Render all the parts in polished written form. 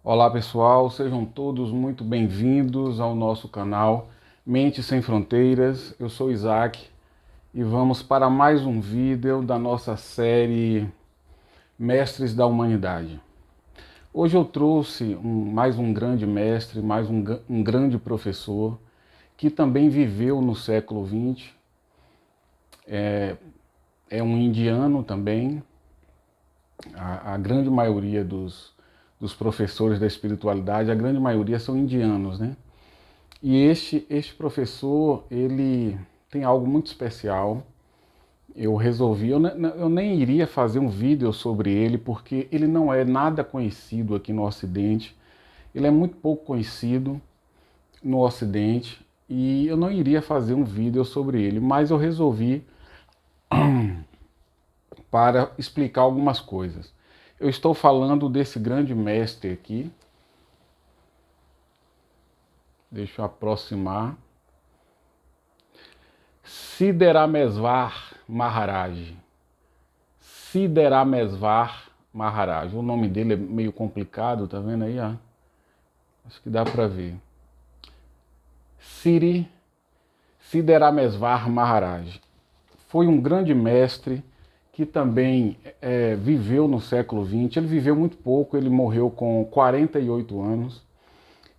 Olá pessoal, sejam todos muito bem-vindos ao nosso canal Mente Sem Fronteiras. Eu sou Isaac e vamos para mais um vídeo da nossa série Mestres da Humanidade. Hoje eu trouxe mais um grande mestre, um grande professor que também viveu no século XX, é um indiano também. A grande maioria dos professores da espiritualidade, a grande maioria são indianos, né? E este professor, ele tem algo muito especial. Eu resolvi, eu nem iria fazer um vídeo sobre ele, porque ele não é nada conhecido aqui no Ocidente. Ele é muito pouco conhecido no Ocidente e eu não iria fazer um vídeo sobre ele, mas eu resolvi para explicar algumas coisas. Eu estou falando desse grande mestre aqui. Deixa eu aproximar. Siddharamesvar Maharaj. Siddharamesvar Maharaj. O nome dele é meio complicado, tá vendo aí? Ó? Acho que dá para ver. Siddharamesvar Maharaj. Foi um grande mestre que também viveu no século XX. Ele viveu muito pouco, ele morreu com 48 anos.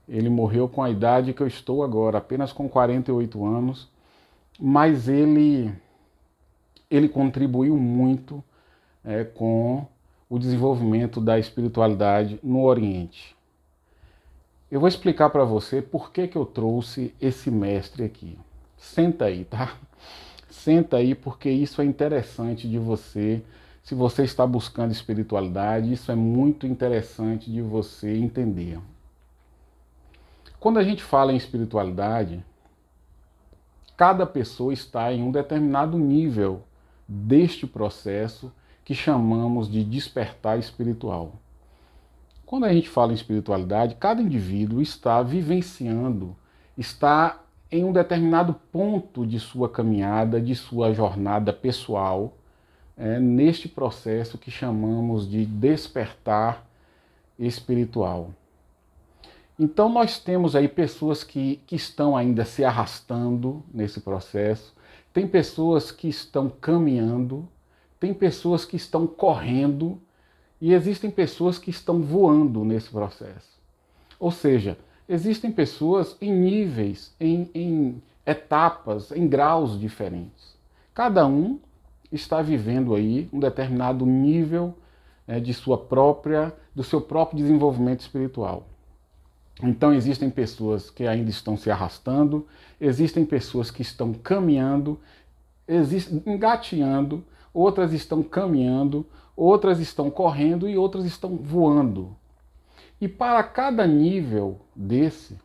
Ele morreu com a idade que eu estou agora, apenas com 48 anos. Mas ele contribuiu muito com o desenvolvimento da espiritualidade no Oriente. Eu vou explicar para você por que eu trouxe esse mestre aqui. Senta aí, tá? Senta aí porque isso é interessante de você. Se você está buscando espiritualidade, isso é muito interessante de você entender. Quando a gente fala em espiritualidade, cada pessoa está em um determinado nível deste processo que chamamos de despertar espiritual. Quando a gente fala em espiritualidade, cada indivíduo está vivenciando, está em um determinado ponto de sua caminhada, de sua jornada pessoal, neste processo que chamamos de despertar espiritual. Então nós temos aí pessoas que estão ainda se arrastando nesse processo, tem pessoas que estão caminhando, tem pessoas que estão correndo e existem pessoas que estão voando nesse processo. Ou seja, existem pessoas em níveis, em etapas, em graus diferentes. Cada um está vivendo aí um determinado nível do seu próprio desenvolvimento espiritual. Então existem pessoas que ainda estão se arrastando, existem pessoas que estão caminhando, engateando, outras estão caminhando, outras estão correndo e outras estão voando. E para cada nível desse,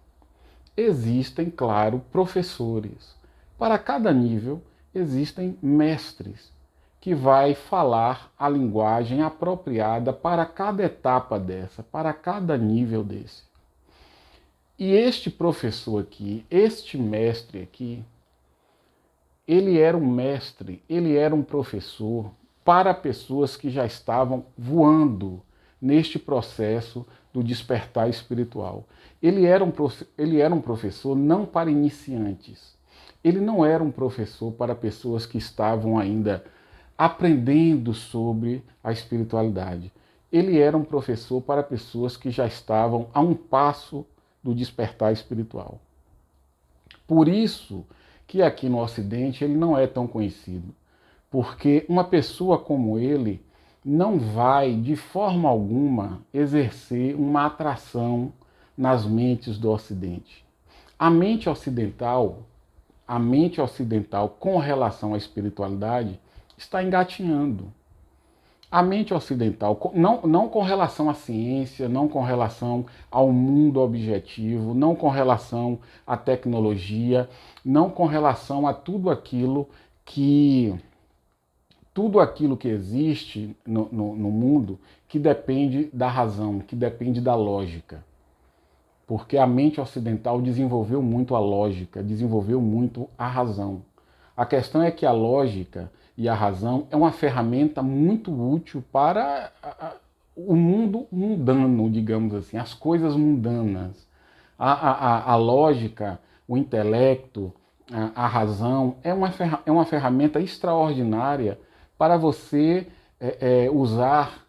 existem, claro, professores. Para cada nível, existem mestres que vai falar a linguagem apropriada para cada etapa dessa, para cada nível desse. E este professor aqui, este mestre aqui, ele era um mestre, ele era um professor para pessoas que já estavam voando neste processo do despertar espiritual. Ele era um professor não para iniciantes. Ele não era um professor para pessoas que estavam ainda aprendendo sobre a espiritualidade. Ele era um professor para pessoas que já estavam a um passo do despertar espiritual. Por isso que aqui no Ocidente ele não é tão conhecido, porque uma pessoa como ele não vai de forma alguma exercer uma atração nas mentes do Ocidente. A mente ocidental, a mente ocidental com relação à espiritualidade está engatinhando. A mente ocidental, não com relação à ciência, não com relação ao mundo objetivo, não com relação à tecnologia, não com relação a tudo aquilo que existe no mundo que depende da razão, que depende da lógica. Porque a mente ocidental desenvolveu muito a lógica, desenvolveu muito a razão. A questão é que a lógica e a razão é uma ferramenta muito útil para o mundo mundano, digamos assim, as coisas mundanas, a lógica, o intelecto, a razão, é uma ferramenta extraordinária para você usar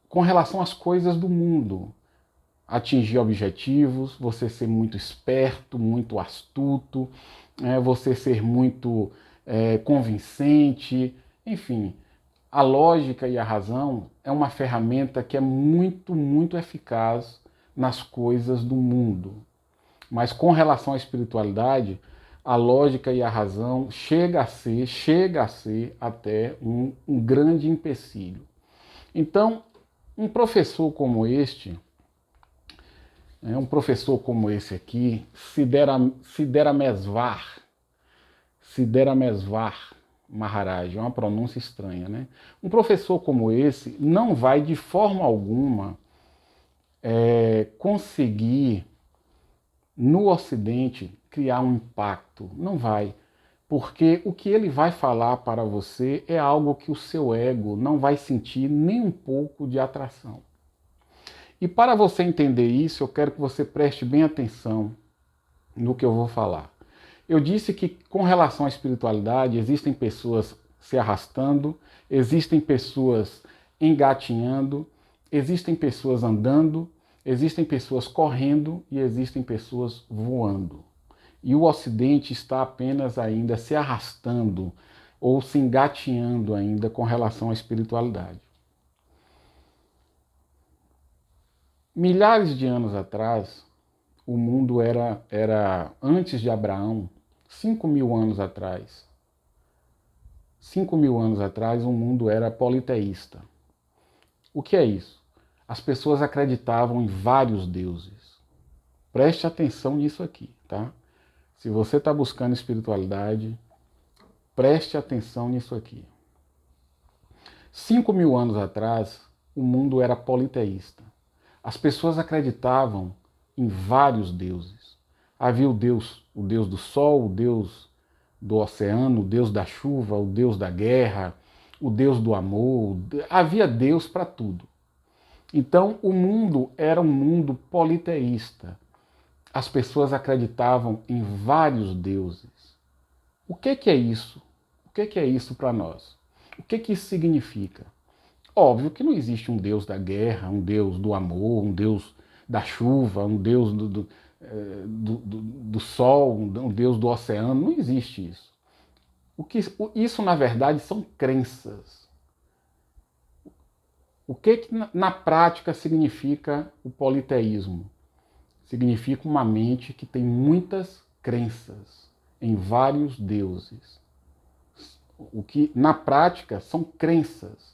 com relação às coisas do mundo. Atingir objetivos, você ser muito esperto, muito astuto, você ser muito convincente, enfim. A lógica e a razão é uma ferramenta que é muito, muito eficaz nas coisas do mundo. Mas com relação à espiritualidade, a lógica e a razão chega a ser até um grande empecilho. Então, um professor como este, um professor como esse aqui, Siddhara Mesvar Maharaj, é uma pronúncia estranha, né? Um professor como esse não vai de forma alguma conseguir no Ocidente criar um impacto. Não vai. Porque o que ele vai falar para você é algo que o seu ego não vai sentir nem um pouco de atração. E para você entender isso, eu quero que você preste bem atenção no que eu vou falar. Eu disse que com relação à espiritualidade, existem pessoas se arrastando, existem pessoas engatinhando, existem pessoas andando, existem pessoas correndo e existem pessoas voando. E o Ocidente está apenas ainda se arrastando ou se engatinhando ainda com relação à espiritualidade. Milhares de anos atrás, o mundo era antes de Abraão, 5.000 anos atrás. 5.000 anos atrás, o mundo era politeísta. O que é isso? As pessoas acreditavam em vários deuses. Preste atenção nisso aqui, tá? Se você está buscando espiritualidade, preste atenção nisso aqui. 5.000 anos atrás, o mundo era politeísta. As pessoas acreditavam em vários deuses. Havia o Deus do sol, o Deus do oceano, o Deus da chuva, o Deus da guerra, o Deus do amor. Havia Deus para tudo. Então, o mundo era um mundo politeísta. As pessoas acreditavam em vários deuses. O que é isso? O que é isso para nós? O que isso significa? Óbvio que não existe um Deus da guerra, um Deus do amor, um Deus da chuva, um Deus do sol, um Deus do oceano. Não existe isso. Isso, na verdade, são crenças. O que na prática significa o politeísmo? Significa uma mente que tem muitas crenças em vários deuses. O que na prática são crenças.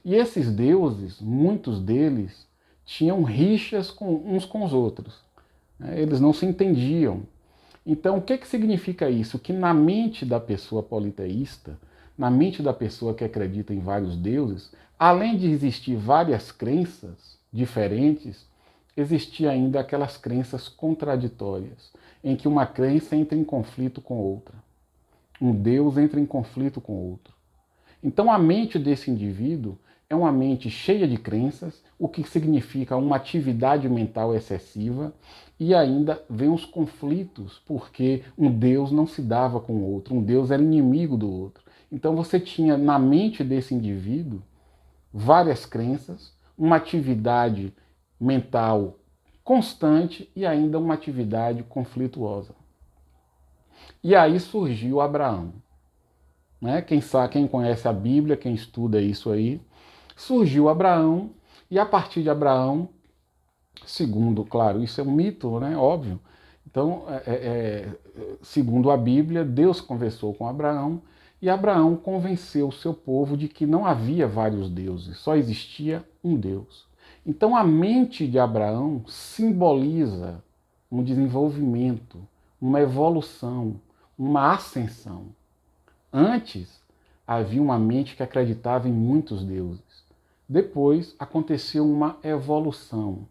E esses deuses, muitos deles, tinham rixas uns com os outros. Eles não se entendiam. Então, o que significa isso? Que na mente da pessoa politeísta, na mente da pessoa que acredita em vários deuses, além de existir várias crenças diferentes, existia ainda aquelas crenças contraditórias, em que uma crença entra em conflito com outra. Um Deus entra em conflito com outro. Então, a mente desse indivíduo é uma mente cheia de crenças, o que significa uma atividade mental excessiva, e ainda vem os conflitos, porque um Deus não se dava com o outro, um Deus era inimigo do outro. Então você tinha na mente desse indivíduo várias crenças, uma atividade mental constante e ainda uma atividade conflituosa. E aí surgiu Abraão. Quem conhece a Bíblia, quem estuda isso aí, surgiu Abraão, e a partir de Abraão, segundo, claro, isso é um mito, né? Óbvio. Então, segundo a Bíblia, Deus conversou com Abraão e Abraão convenceu o seu povo de que não havia vários deuses, só existia um Deus. Então, a mente de Abraão simboliza um desenvolvimento, uma evolução, uma ascensão. Antes, havia uma mente que acreditava em muitos deuses. Depois, aconteceu uma evolução,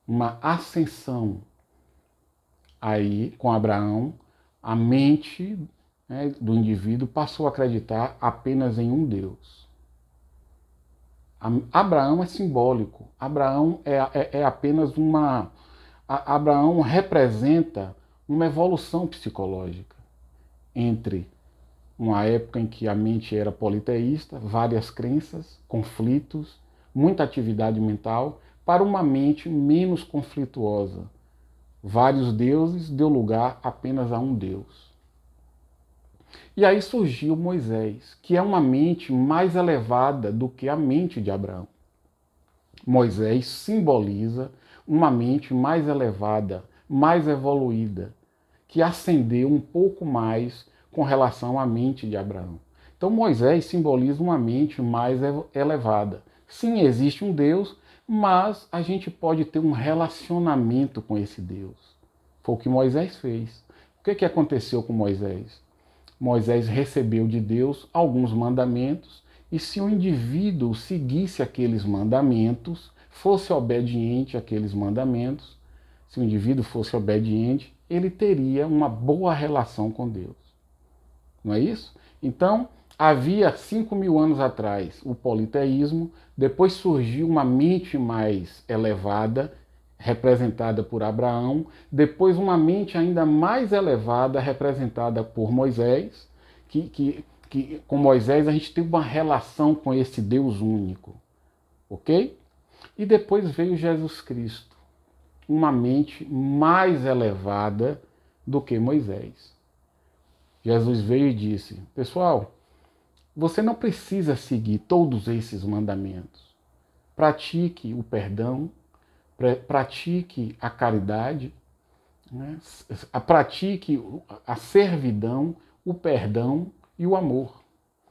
uma ascensão. Aí, com Abraão, a mente do indivíduo passou a acreditar apenas em um Deus. Abraão é simbólico. Abraão é apenas uma. Abraão representa uma evolução psicológica entre uma época em que a mente era politeísta, várias crenças, conflitos, muita atividade mental, para uma mente menos conflituosa. Vários deuses deu lugar apenas a um Deus. E aí surgiu Moisés, que é uma mente mais elevada do que a mente de Abraão. Moisés simboliza uma mente mais elevada, mais evoluída, que ascendeu um pouco mais com relação à mente de Abraão. Então Moisés simboliza uma mente mais elevada. Sim, existe um Deus, mas a gente pode ter um relacionamento com esse Deus. Foi o que Moisés fez. O que aconteceu com Moisés? Moisés recebeu de Deus alguns mandamentos, e se o indivíduo seguisse aqueles mandamentos, fosse obediente àqueles mandamentos, se o indivíduo fosse obediente, ele teria uma boa relação com Deus. Não é isso? Então, havia 5.000 anos atrás o politeísmo, depois surgiu uma mente mais elevada, representada por Abraão, depois uma mente ainda mais elevada, representada por Moisés, que com Moisés a gente tem uma relação com esse Deus único, ok? E depois veio Jesus Cristo, uma mente mais elevada do que Moisés. Jesus veio e disse: pessoal, você não precisa seguir todos esses mandamentos. Pratique o perdão, pratique a caridade, né? Pratique a servidão, o perdão e o amor.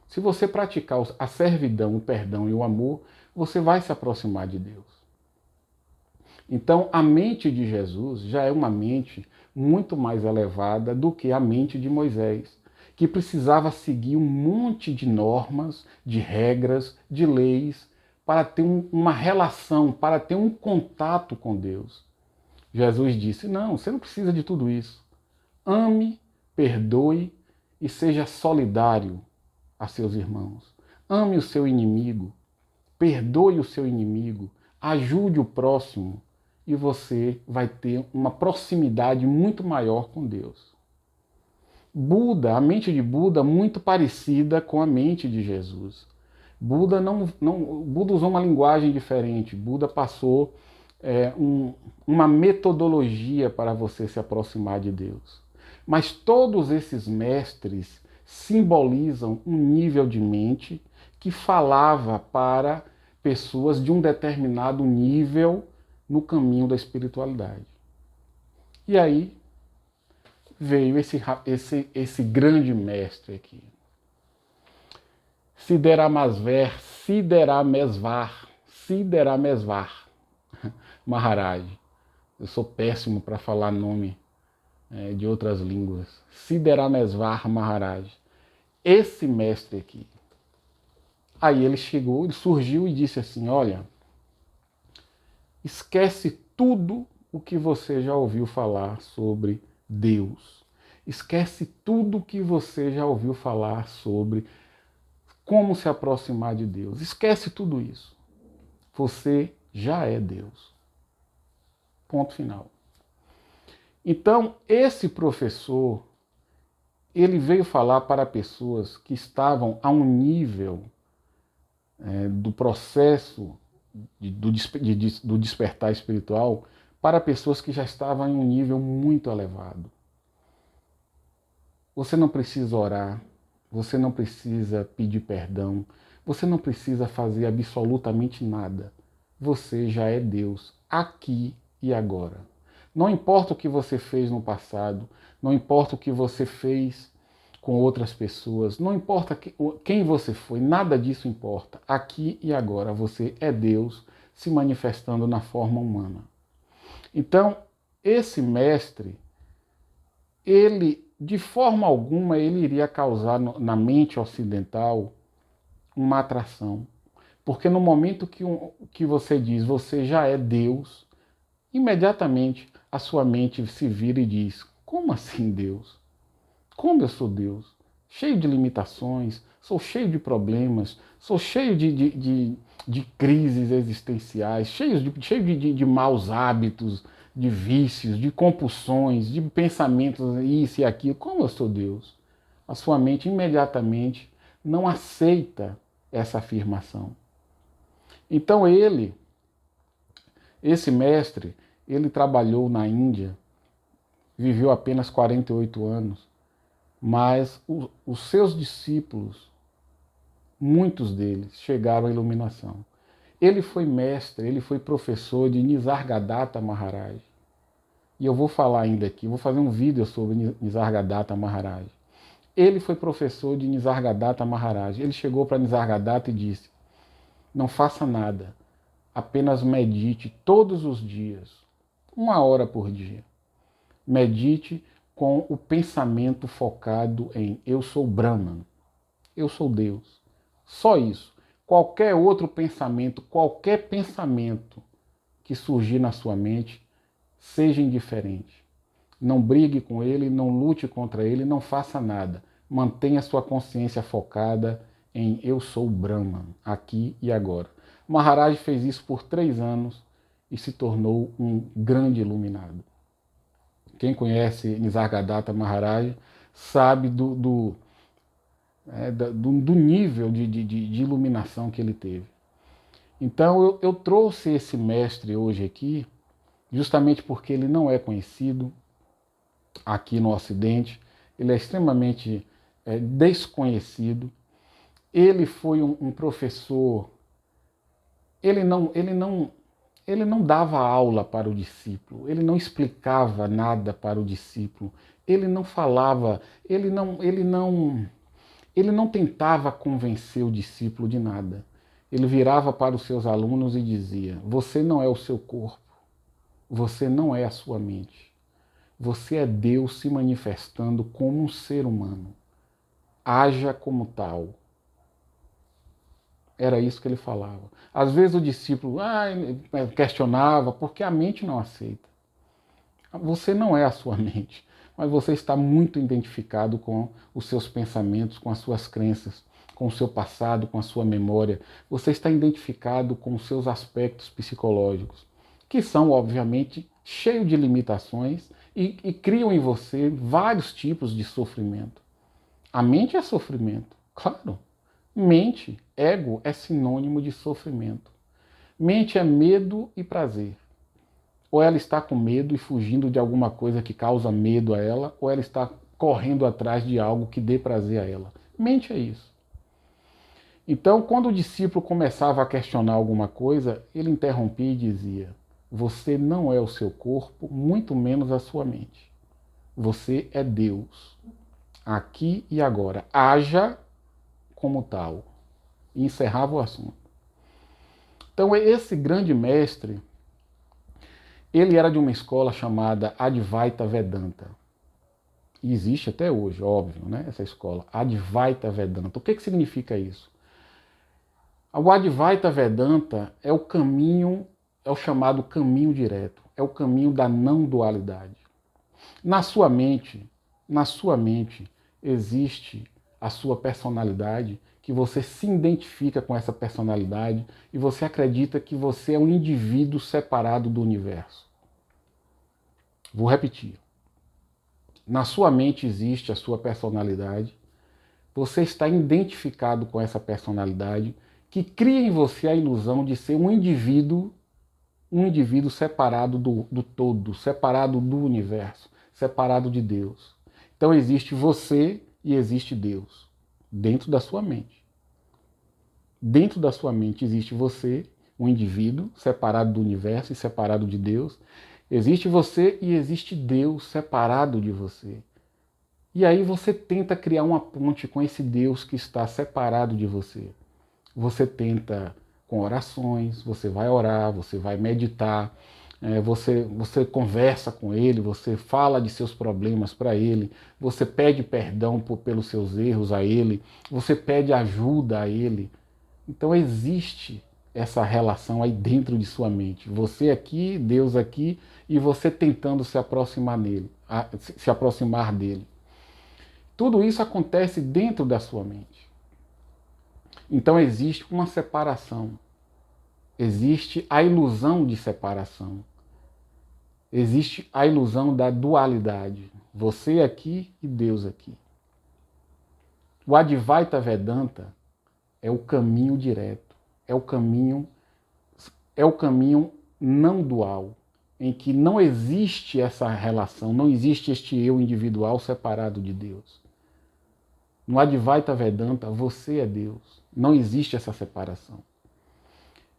Se você praticar a servidão, o perdão e o amor, você vai se aproximar de Deus. Então, a mente de Jesus já é uma mente muito mais elevada do que a mente de Moisés, que precisava seguir um monte de normas, de regras, de leis, para ter uma relação, para ter um contato com Deus. Jesus disse: não, você não precisa de tudo isso. Ame, perdoe e seja solidário a seus irmãos. Ame o seu inimigo, perdoe o seu inimigo, ajude o próximo e você vai ter uma proximidade muito maior com Deus. Buda, a mente de Buda, muito parecida com a mente de Jesus. Buda Buda usou uma linguagem diferente. Buda passou uma metodologia para você se aproximar de Deus. Mas todos esses mestres simbolizam um nível de mente que falava para pessoas de um determinado nível no caminho da espiritualidade. E aí veio esse grande mestre aqui. Siddharamesvar Maharaj. Eu sou péssimo para falar nome de outras línguas. Siddharamesvar Maharaj. Esse mestre aqui. Aí ele chegou, ele surgiu e disse assim: olha, esquece tudo o que você já ouviu falar sobre Deus. Esquece tudo o que você já ouviu falar sobre como se aproximar de Deus. Esquece tudo isso. Você já é Deus. Ponto final. Então, esse professor, ele veio falar para pessoas que estavam a um nível do processo do despertar espiritual, para pessoas que já estavam em um nível muito elevado. Você não precisa orar, você não precisa pedir perdão, você não precisa fazer absolutamente nada. Você já é Deus, aqui e agora. Não importa o que você fez no passado, não importa o que você fez com outras pessoas, não importa quem você foi, nada disso importa. Aqui e agora você é Deus se manifestando na forma humana. Então, esse mestre, ele, de forma alguma, ele iria causar na mente ocidental uma atração. Porque no momento que você diz, você já é Deus, imediatamente a sua mente se vira e diz: como assim Deus? Como eu sou Deus? Cheio de limitações, sou cheio de problemas, sou cheio de crises existenciais, cheio de maus hábitos, de vícios, de compulsões, de pensamentos, isso e aquilo. Como eu sou Deus? A sua mente imediatamente não aceita essa afirmação. Então esse mestre, ele trabalhou na Índia, viveu apenas 48 anos, mas os seus discípulos, muitos deles, chegaram à iluminação. Ele foi mestre, ele foi professor de Nisargadatta Maharaj. E eu vou falar ainda aqui, vou fazer um vídeo sobre Nisargadatta Maharaj. Ele foi professor de Nisargadatta Maharaj. Ele chegou para Nisargadatta e disse: não faça nada, apenas medite todos os dias, 1 hora por dia. Medite com o pensamento focado em eu sou Brahman, eu sou Deus. Só isso. Qualquer outro pensamento, qualquer pensamento que surgir na sua mente, seja indiferente. Não brigue com ele, não lute contra ele, não faça nada. Mantenha sua consciência focada em eu sou Brahman, aqui e agora. Maharaj fez isso por 3 anos e se tornou um grande iluminado. Quem conhece Nisargadatta Maharaj sabe do nível de iluminação que ele teve. Então eu trouxe esse mestre hoje aqui, justamente porque ele não é conhecido aqui no Ocidente, ele é extremamente desconhecido. Ele foi um professor, ele não dava aula para o discípulo, ele não explicava nada para o discípulo, ele não falava, ele não tentava convencer o discípulo de nada. Ele virava para os seus alunos e dizia: você não é o seu corpo, você não é a sua mente. Você é Deus se manifestando como um ser humano. Haja como tal. Era isso que ele falava. Às vezes o discípulo questionava, porque a mente não aceita. Você não é a sua mente, mas você está muito identificado com os seus pensamentos, com as suas crenças, com o seu passado, com a sua memória. Você está identificado com os seus aspectos psicológicos, que são, obviamente, cheios de limitações e criam em você vários tipos de sofrimento. A mente é sofrimento, claro. Mente, ego, é sinônimo de sofrimento. Mente é medo e prazer. Ou ela está com medo e fugindo de alguma coisa que causa medo a ela, ou ela está correndo atrás de algo que dê prazer a ela. Mente é isso. Então, quando o discípulo começava a questionar alguma coisa, ele interrompia e dizia: você não é o seu corpo, muito menos a sua mente. Você é Deus, aqui e agora. Haja como tal. E encerrava o assunto. Então, esse grande mestre, ele era de uma escola chamada Advaita Vedanta. E existe até hoje, óbvio, né? Essa escola, Advaita Vedanta. O que significa isso? O Advaita Vedanta é o caminho, é o chamado caminho direto, é o caminho da não dualidade. Na sua mente existe a sua personalidade, que você se identifica com essa personalidade e você acredita que você é um indivíduo separado do universo. Vou repetir. Na sua mente existe a sua personalidade, você está identificado com essa personalidade que cria em você a ilusão de ser um indivíduo separado do todo, separado do universo, separado de Deus. Então existe você e existe Deus dentro da sua mente. Dentro da sua mente existe você, um indivíduo separado do universo e separado de Deus. Existe você e existe Deus separado de você. E aí você tenta criar uma ponte com esse Deus que está separado de você. Você tenta com orações, você vai orar, você vai meditar, você conversa com ele, você fala de seus problemas para ele, você pede perdão pelos seus erros a ele, você pede ajuda a ele. Então existe essa relação aí dentro de sua mente. Você aqui, Deus aqui, e você tentando se aproximar dele. Tudo isso acontece dentro da sua mente. Então existe uma separação, existe a ilusão de separação, existe a ilusão da dualidade, você aqui e Deus aqui. O Advaita Vedanta é o caminho direto, é o caminho não dual, em que não existe essa relação, não existe este eu individual separado de Deus. No Advaita Vedanta, você é Deus, não existe essa separação.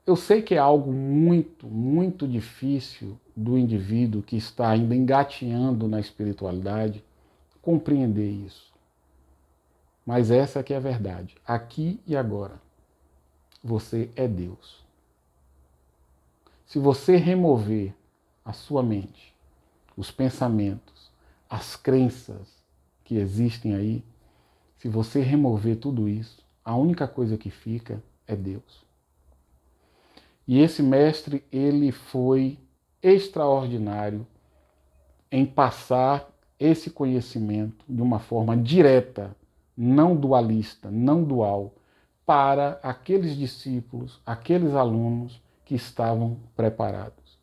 Eu sei que é algo muito, muito difícil do indivíduo que está ainda engatinhando na espiritualidade compreender isso. Mas essa que é a verdade. Aqui e agora, você é Deus. Se você remover a sua mente, os pensamentos, as crenças que existem aí, se você remover tudo isso, a única coisa que fica é Deus. E esse mestre, ele foi extraordinário em passar esse conhecimento de uma forma direta, não dualista, não dual, para aqueles discípulos, aqueles alunos que estavam preparados.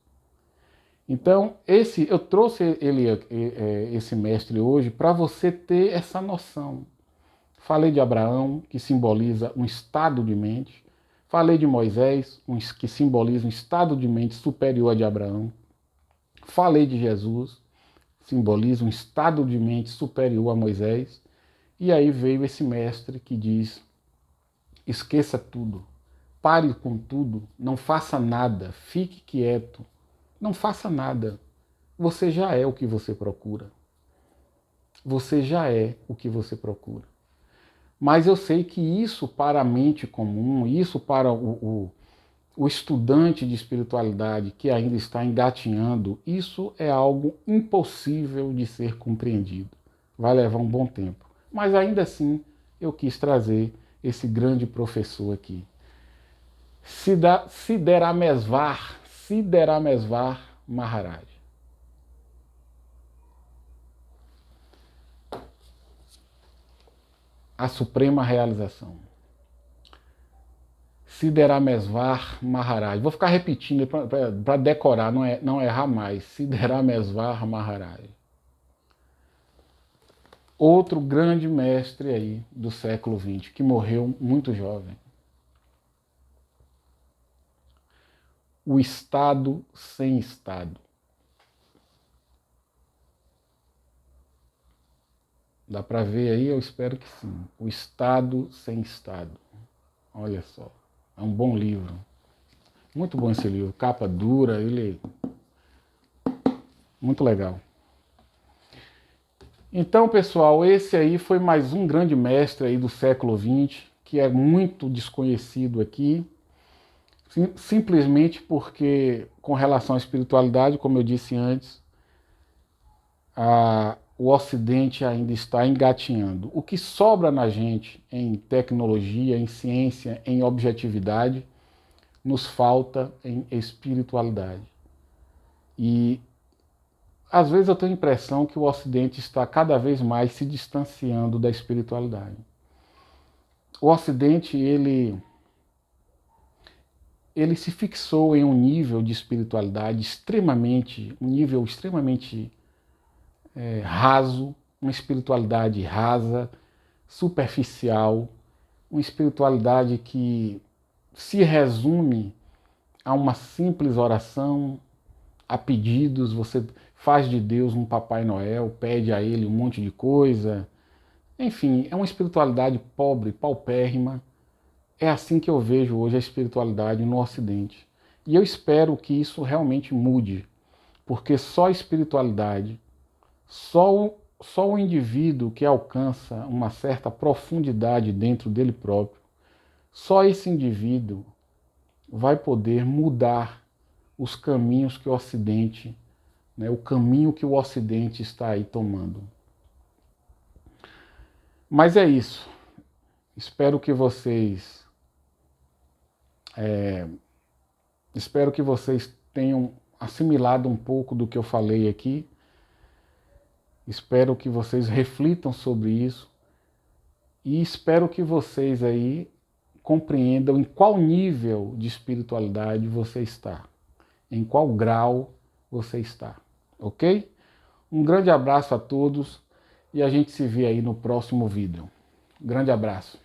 Então, eu trouxe esse mestre hoje para você ter essa noção. Falei de Abraão, que simboliza um estado de mente. Falei de Moisés, que simboliza um estado de mente superior a de Abraão. Falei de Jesus, simboliza um estado de mente superior a Moisés. E aí veio esse mestre que diz: esqueça tudo, pare com tudo, não faça nada, fique quieto, não faça nada. Você já é o que você procura. Você já é o que você procura. Mas eu sei que isso para a mente comum, isso para o estudante de espiritualidade que ainda está engatinhando, isso é algo impossível de ser compreendido. Vai levar um bom tempo. Mas ainda assim, eu quis trazer esse grande professor aqui. Siddharamesvar Maharaj. A suprema realização. Siddharamesvar Maharaj. Vou ficar repetindo para decorar, não errar mais. Siddharamesvar Maharaj. Outro grande mestre aí do século XX, que morreu muito jovem. O estado sem estado. Dá para ver aí? Eu espero que sim. O estado sem estado. Olha só. É um bom livro. Muito bom esse livro. Capa dura, ele... Muito legal. Então, pessoal, esse aí foi mais um grande mestre aí do século XX, que é muito desconhecido aqui, simplesmente porque, com relação à espiritualidade, como eu disse antes, o Ocidente ainda está engatinhando. O que sobra na gente em tecnologia, em ciência, em objetividade, nos falta em espiritualidade. E às vezes eu tenho a impressão que o Ocidente está cada vez mais se distanciando da espiritualidade. O Ocidente, ele se fixou em um nível de espiritualidade um nível extremamente raso, uma espiritualidade rasa, superficial, uma espiritualidade que se resume a uma simples oração, a pedidos. Você faz de Deus um Papai Noel, pede a ele um monte de coisa. Enfim, é uma espiritualidade pobre, paupérrima. É assim que eu vejo hoje a espiritualidade no Ocidente. E eu espero que isso realmente mude, porque só a espiritualidade, só o indivíduo que alcança uma certa profundidade dentro dele próprio, só esse indivíduo vai poder mudar os caminhos que o Ocidente, o caminho que o Ocidente está aí tomando. Mas é isso. Espero que vocês tenham assimilado um pouco do que eu falei aqui. Espero que vocês reflitam sobre isso e espero que vocês aí compreendam em qual nível de espiritualidade você está, em qual grau você está, ok? Um grande abraço a todos e a gente se vê aí no próximo vídeo. Grande abraço.